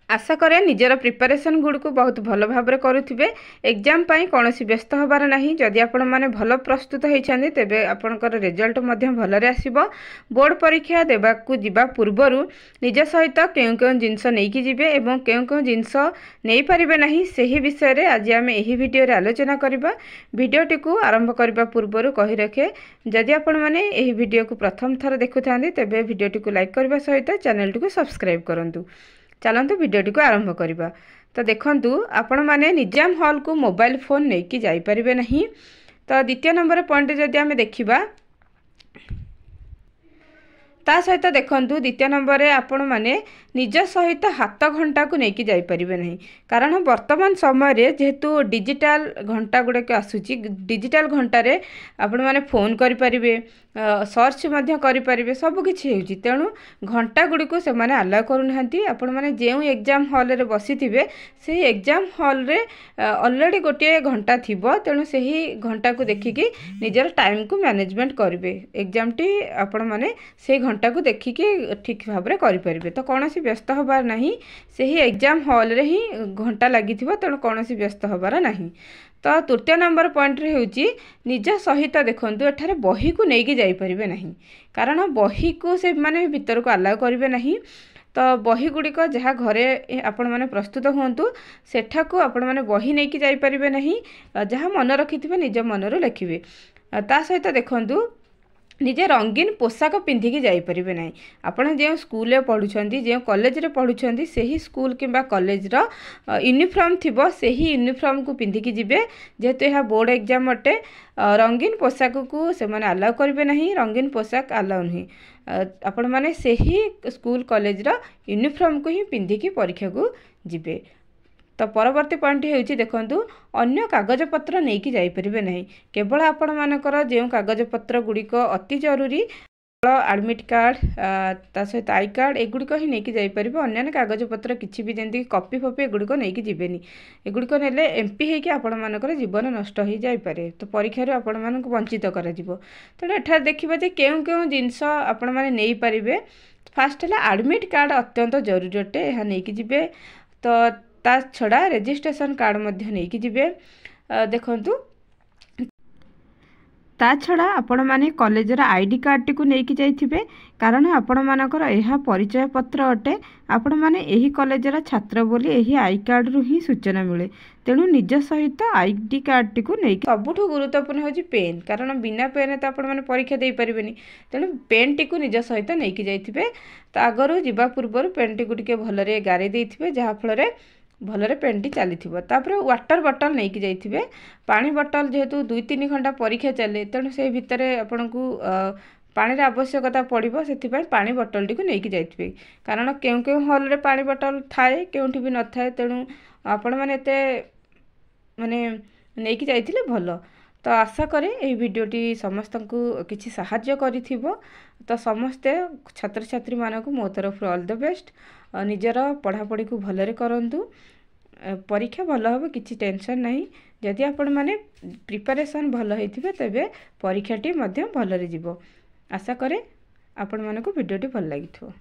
आशा करे निजर प्रिपरेशन गुड़ को बहुत भल भाव करुवे एग्जाम कौन व्यस्त हबार नहीं जदि आपण मैंने भल प्रस्तुत होती तेबे आपणकर रिजल्ट भलरे आसब। बोर्ड परीक्षा देवाकू जिबा पूर्वर निज सहित क्यों क्यों जिनस नहीं जिबे एवं क्यों क्यों जिनस नहीं पारिबे नहीं सही विषय रे आज आम यही वीडियो रे आलोचना करबा। वीडियोटी को आरंभ करबा पूर्वर कहि रखे जदि आपण माने यही वीडियो को प्रथम थर देखुथांदी तेबे वीडियोटी को लाइक करबा सहित चैनल को सब्सक्राइब करंतु। चलतु वीडियोटी को आरंभ करवा। तो देखंतु आपण माने एग्जाम हॉल को मोबाइल फोन नहीं कि जाई परिबे नहीं। तो द्वितीय नंबर पॉइंट जदि आमे देखिबा ता सहित देखंतु द्वितीय नंबर रे आपण माने निज सहित हाथ घंटा को लेकिन जापरें नहीं कारण वर्तमान समय रे जेहेतु डिजिटल घंटा गुड़ाक आसूची डिजिटल घंटारे आपण माने फोन करें सर्च करें सबकि हो तेणु घंटा गुड़ी को से आलाउ करूना आपण मैंने जो एग्जाम हॉल रे बसी थे से एग्जाम हॉल रे ऑलरेडी गोटे घंटा थी तेणु से ही घंटा को देखिकी निजर टाइम को मैनेजमेंट करेंगे एग्जाम टी आपण मैंने से घंटा को देखिकी ठीक भाव में करें। तो कौन व्यस्त हबार नहीं से ही एग्जाम हॉल रे ही घंटा लगी तेणु कौन व्यस्त हबार नहीं। तो तृतीय नंबर पॉइंट रे होची निज सहित देखंतु एठारे बही को लेकिन जापरें नहीं कारण बही को से माने भीतर को अलाउ करेंगे नहीं। तो बही गुड़िक जहाँ घरे आपण मैंने प्रस्तुत हूँ सेठा को आपण मैंने बही नहीं कि जापरें नहीं जहाँ मन रखिथे निज मनरू लिखिए। ता सहित देखंतु निजे रंगीन पोशाक पिंधिकी जापरें नहीं आपड़ जो स्कूल पढ़ुंट जो कॉलेज रे पढ़ुंट से ही स्कूल किंबा कॉलेज रो यूनिफॉर्म थिबो से ही यूनिफॉर्म को पिंधिकी जिबे जेहेतु यह बोर्ड एग्जाम अटे रंगीन पोशाक को से माने अलाउ करेंगे नहीं रंगीन पोशाक अलाउ नहीं आपण माने से ही स्कूल कॉलेज रो यूनिफॉर्म को ही पिंधिकी परीक्षा को जिबे। तो परवर्ती पॉइंट होची देखंतु अन्य कागज पत्र नहीं कि जापरें नहीं केवल आपण मानकर जो कागज पत्र गुड़िक अति जरूरी एडमिट कार्ड ता सहित आई कार्ड एगुड़िक ही नहीं कि जापरें अन्य कागज पत्र किसी भी जमी कॉपी फपी एगुड़िक नहीं कि जीवेनी एगुड़िक नेले एमपी होकर आपण मानकर जीवन नष्ट हो जापे तो परीक्षा आपण मानक वंचित कर तेणु एठार देखा जे क्यों क्यों जिनस आपण मैंने नहीं पारे फास्ट है एडमिट कार्ड अत्यंत जरूरी अटे यह नहीं कि जीवे। तो ता छड़ा रजिस्ट्रेशन कार्ड मध्य नहीं कि जीवे देखंतु ता छड़ा आपण माने कॉलेज रा आईडी कार्ड टी को लेकिन जाइथिबे कारण आपण मानकर यह परिचय पत्र अटे आपण माने एही कॉलेज रा छात्र बोली एही आई कार्ड रु ही सूचना मिले तेणु निज सहित आईडी कार्ड टी को लेकिन सबुठ गुरुत्वपूर्ण होची पेन कारण बिना पेन तो आपण माने परीक्षा दे परिबेनी तेणु पेन टी को निज सहित लेकिन जाइथिबे। तो आगरु जिबा पूर्वर पेन टी को टिके भलरे गारे देइथिबे जहा फल भलरे पेनटी चली वाटर बॉटल नहीं कि जाइथिबे पानी बॉटल जेहेतु 2-3 घंटा परीक्षा चले तेणु से भितर आपन को पानी आवश्यकता पड़ो से पानी बॉटल टी को लेकिन जाइथिबे कारण क्यों क्यों हॉल रे पानी बॉटल थाए क्योंठी भी न थाए तेणु आपण माने एते माने नहीं कि जाइथिले भल। तो आशा करे यही वीडियोटी समस्त को किसी साहाय्य करिथिबो। तो समस्ते छात्र छात्री मानक मो तरफ ऑल द बेस्ट निजर पढ़ापढ़ी को भलरे करंतु परीक्षा भल हम किसी टेंशन नहीं जदि आपण माने प्रिपरेशन भल होइथिबे तेबे परीक्षाटी मध्य भलरे जीवो। आशा करे आपण मानक वीडियोटी भल लागिथो।